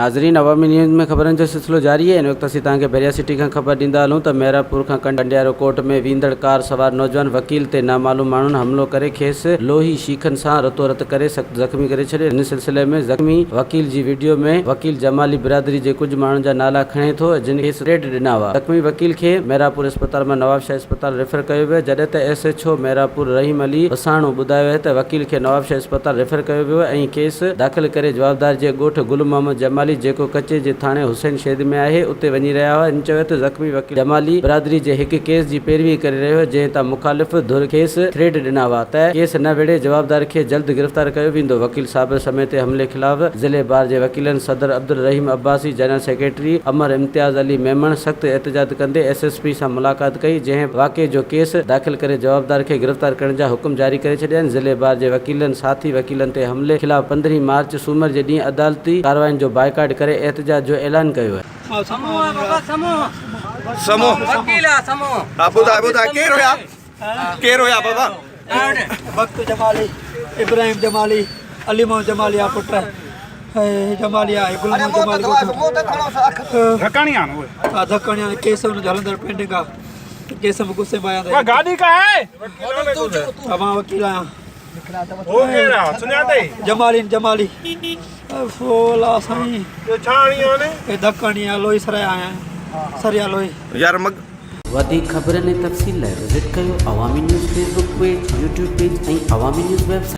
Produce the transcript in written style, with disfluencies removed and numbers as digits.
नाज़रीन अवामी न्यूज़ में ख़बरनि जो सिलसिलो जारी है। इन वक़्तु असीं तव्हांखे बैरिया सिटी खां ख़बर ॾींदा हलूं त मेहरापुर खां कंडियारो कोर्ट में वींदड़ कार सवार नौजवान वकील ते नामालूम माण्हुनि हमलो करे खेसि लोही शीखनि सां रतो रत करे ज़ख़्मी करे छॾियो। इन सिलसिले में ज़ख़्मी वकील जी वीडियो में वकील जमाली बिरादरी जे कुझु माण्हुनि जा नाला खणे थो, जिन खेसि रेड ॾिना हुआ। ज़ख़्मी वकील खे मेहरापुर अस्पताल मां नवाबशाह अस्पताल रेफर कयो वियो, जॾहिं त SHO मेहरापुर रहीम अली वसाणो ॿुधायो आहे त वकील खे नवाबशाह अस्पताल रेफर कयो वियो ऐं केस दाख़िल करे जवाबदार जे ॻोठ गुल मोहम्मद जमाली जेको कचे जे थाणे हुसैन शहर में आहे उते वञी रहिया हुआ। इन चयो त ज़ख़्मी वकील जमाली बिरादरी जे हिकु केस जी पैरवी करे रहियो हो, जंहिं तां मुखालिफ़ धुर खेसि थ्रेड ॾिना हुआ त केस न विढ़े जवाबदार खे जल्द गिरफ़्तार कयो वेंदो। वकील साबिर समेत हमले ख़िलाफ़ ज़िले बार जे वकीलनि सदर अब्दुल रहीम अब्बासी, जनरल सेक्रेटरी अमर इम्तियाज़ अली मेमण सख़्त एहतजाज कंदे SSP सां मुलाक़ात कई, जंहिं वाक़े जो केस दाख़िल करे जवाबदार खे गिरफ़्तार करण जा हुकुम जारी करे छॾिया आहिनि। ज़िले बार जे वकीलनि साथी वकीलनि ते हमले ख़िलाफ़ 15 मार्च सूमर जे ॾींहुं अदालती कार्रवाइनि जो बाइकाट करे एहतजाज जो ऐलान कयो आहे। वक्त जमाली, इब्राहिम जमाली, अली मोहम्मद जमाली आ पुट जमाली आहे, गुल मोहम्मद जमाली धक्कणिया केस हुन जो हलंदड़ पेंडिंग आहे। केस में गुस्से में आया था। गाड़ी का है मां वकील आहियां। हो केरा सुञाते जमाली जमाली फोला साईं जो छाणियो ने ए धक्कणिया लोही सरिया आहियां, सरिया लोही यार मग वधीक ख़बरनि ऐं तफ़सील लाइ विज़िट कयो अवामी news Facebook page, YouTube page ऐं अवामी न्यूज़ वेबसाइट।